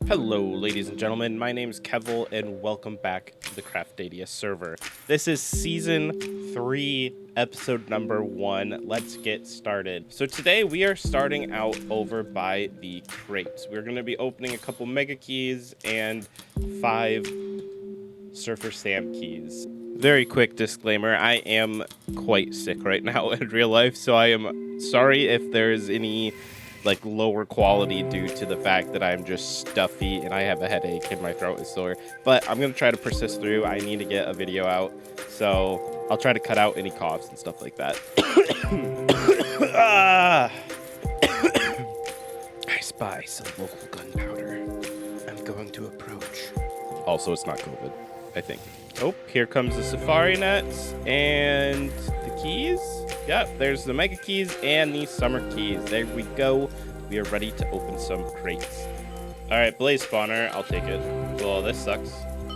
Hello, ladies and gentlemen. My name is Kevil, and welcome back to the Craftadia server. This is Season 3, Episode number 1. Let's get started. So today we are starting out over by the crates. We're going to be opening a couple Mega Keys and 5 Surfer Sam Keys. Very quick disclaimer, I am quite sick right now in real life, so I am sorry if there's any lower quality due to the fact that I'm just stuffy and I have a headache and my throat is sore. But I'm gonna try to persist through. I need to get a video out, so I'll try to cut out any coughs and stuff like that. I spy some local gunpowder. I'm going to approach. Also, it's not COVID, I think. Oh, here comes the safari nets and the keys. Yep, there's the Mega Keys and the Summer Keys. There we go. We are ready to open some crates. All right, Blaze Spawner, I'll take it. Well, this sucks.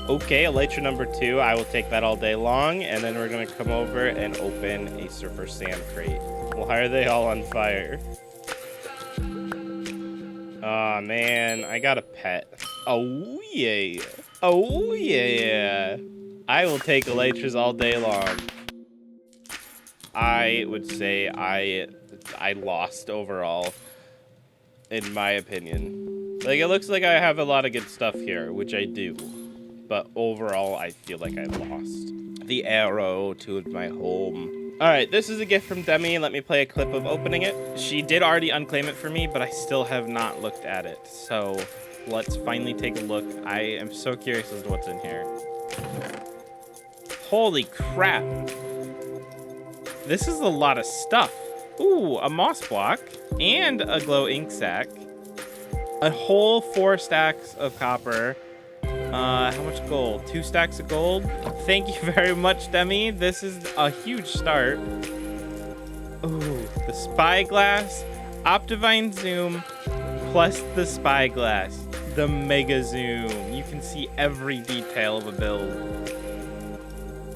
Okay, Elytra number 2, I will take that all day long. And then we're gonna come over and open a Surfer Sam crate. Why are they all on fire? Aw, man, I got a pet. Oh, yeah. Oh, yeah. I will take Elytras all day long. I would say I lost overall, in my opinion. Like, it looks like I have a lot of good stuff here, which I do. But overall, I feel like I lost. The arrow to my home. Alright, this is a gift from Demi. Let me play a clip of opening it. She did already unclaim it for me, but I still have not looked at it. So, let's finally take a look. I am so curious as to what's in here. Holy crap. This is a lot of stuff. Ooh, a moss block and a glow ink sack. A whole 4 stacks of copper. How much gold? 2 stacks of gold. Thank you very much, Demi. This is a huge start. Ooh, the spyglass, Optivine zoom, plus the spyglass, the mega zoom. You can see every detail of a build.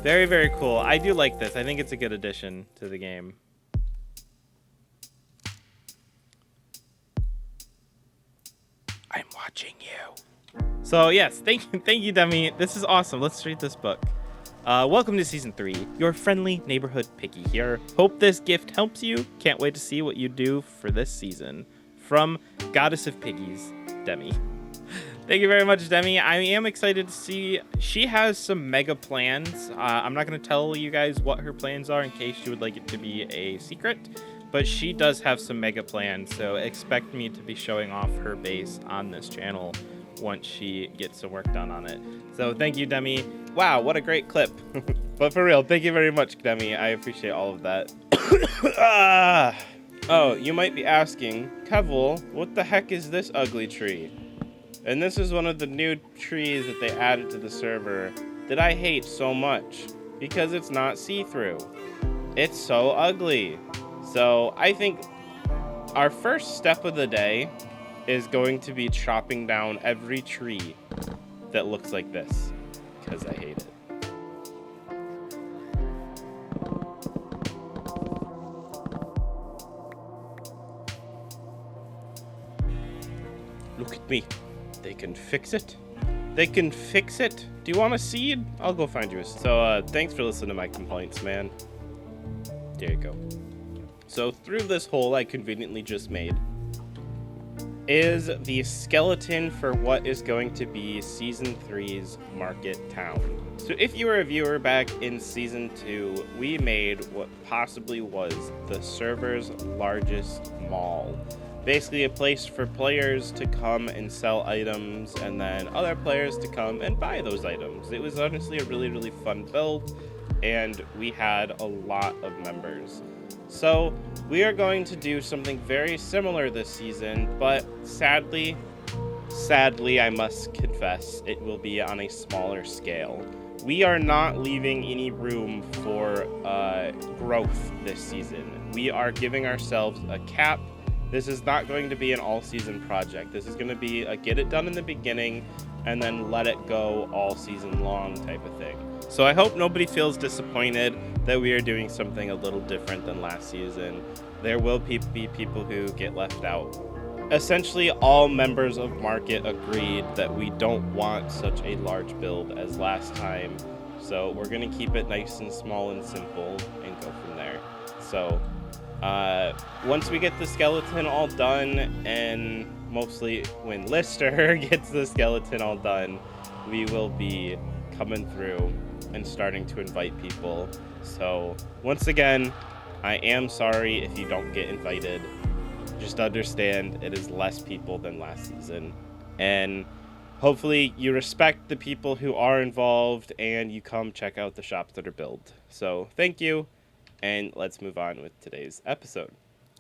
Very, very cool. I do like this. I think it's a good addition to the game. I'm watching you. So yes, thank you, Demi. This is awesome. Let's read this book. Welcome to Season 3. Your friendly neighborhood piggy here. Hope this gift helps you. Can't wait to see what you do for this season. From Goddess of Piggies, Demi. Thank you very much, Demi. I am excited to see. She has some mega plans. I'm not going to tell you guys what her plans are in case you would like it to be a secret, but she does have some mega plans, so expect me to be showing off her base on this channel once she gets some work done on it. So thank you, Demi. Wow, what a great clip. But for real, thank you very much, Demi. I appreciate all of that. Oh, you might be asking, Kevil, what the heck is this ugly tree? And this is one of the new trees that they added to the server that I hate so much because it's not see-through. It's so ugly. So I think our first step of the day is going to be chopping down every tree that looks like this because I hate it. Look at me. They can fix it. They can fix it. Do you want a seed? I'll go find you a seed. So, thanks for listening to my complaints, man. There you go. So, through this hole I conveniently just made is the skeleton for what is going to be Season 3's Market Town. So, if you were a viewer back in Season 2, we made what possibly was the server's largest mall. Basically a place for players to come and sell items and then other players to come and buy those items. It was honestly a really, really fun build and we had a lot of members. So we are going to do something very similar this season, but sadly, I must confess, it will be on a smaller scale. We are not leaving any room for growth this season. We are giving ourselves a cap. This is not going to be an all-season project. This is going to be a get it done in the beginning and then let it go all season long type of thing. So I hope nobody feels disappointed that we are doing something a little different than last season. There will be people who get left out. essentially all members of market agreed that we don't want such a large build as last time. So we're going to keep it nice and small and simple and go from there. So once we get the skeleton all done, and mostly when Lister gets the skeleton all done, we will be coming through and starting to invite people. So once again, I am sorry if you don't get invited. Just understand it is less people than last season, and hopefully you respect the people who are involved and you come check out the shops that are built. So thank you, and let's move on with today's episode.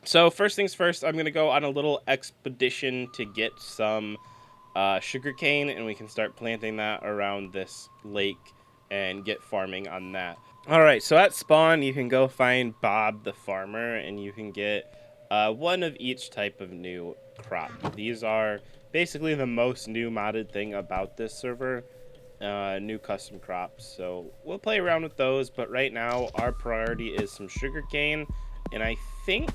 So first things first, I'm going to go on a little expedition to get some sugarcane, and we can start planting that around this lake and get farming on that. Alright, so at spawn you can go find Bob the farmer, and you can get one of each type of new crop. These are basically the most new modded thing about this server, new custom crops. So we'll play around with those, but right now our priority is some sugarcane, and I think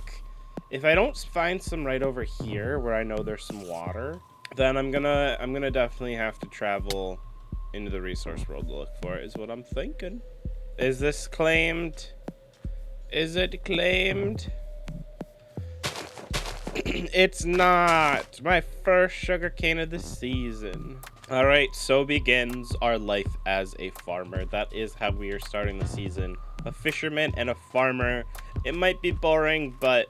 if I don't find some right over here where I know there's some water, then I'm gonna definitely have to travel into the resource world to look for it, is what I'm thinking. Is this claimed? Is it claimed? It's not. My first sugarcane of the season. Alright, so begins our life as a farmer. That is how we are starting the season. A fisherman and a farmer. It might be boring, but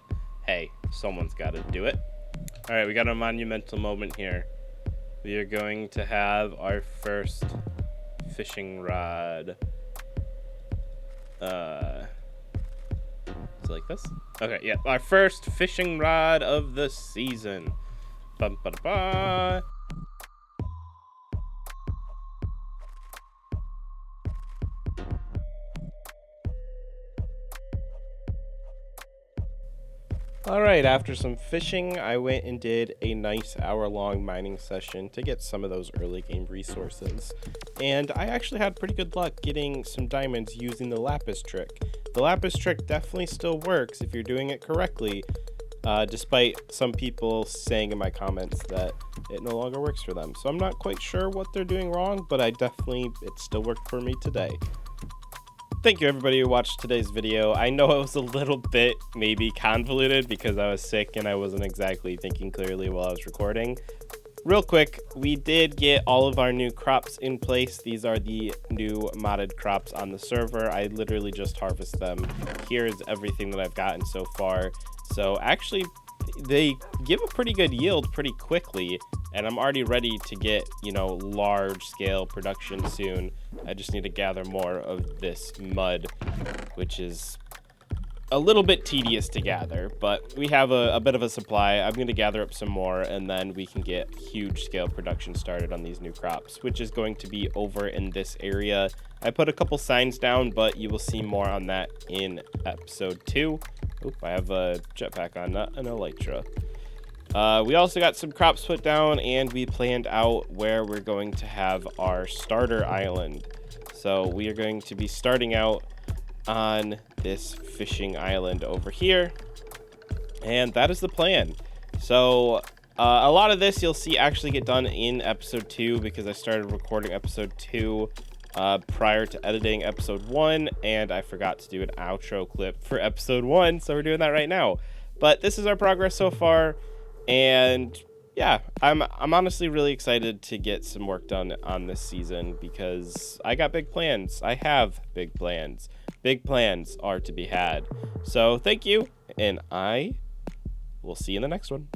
hey, someone's got to do it. Alright, we got a monumental moment here. We are going to have our first fishing rod. Like this? Okay, yeah, our first fishing rod of the season. Bum, ba, da, ba. Alright, after some fishing, I went and did a nice hour-long mining session to get some of those early game resources. And I actually had pretty good luck getting some diamonds using the lapis trick. The lapis trick definitely still works if you're doing it correctly, despite some people saying in my comments that it no longer works for them. So I'm not quite sure what they're doing wrong, but it still worked for me today. Thank you everybody who watched today's video. I know it was a little bit maybe convoluted because I was sick and I wasn't exactly thinking clearly while I was recording. Real quick, we did get all of our new crops in place. These are the new modded crops on the server. I literally just harvest them. Here's everything that I've gotten so far. So actually, they give a pretty good yield pretty quickly, and I'm already ready to get, large scale production soon. I just need to gather more of this mud, which is a little bit tedious to gather, but we have a bit of a supply. I'm going to gather up some more, and then we can get huge scale production started on these new crops, which is going to be over in this area. I put a couple signs down, but you will see more on that in episode 2. Oop, I have a jetpack on, not an elytra. We also got some crops put down, and we planned out where we're going to have our starter island. So we are going to be starting out on this fishing island over here, and that is the plan. So a lot of this you'll see actually get done in episode 2 because I started recording episode 2 prior to editing episode 1, and I forgot to do an outro clip for episode 1, so we're doing that right now. But this is our progress so far, and yeah, I'm honestly really excited to get some work done on this season because I got big plans. I have big plans. Big plans are to be had. So thank you, and I will see you in the next one.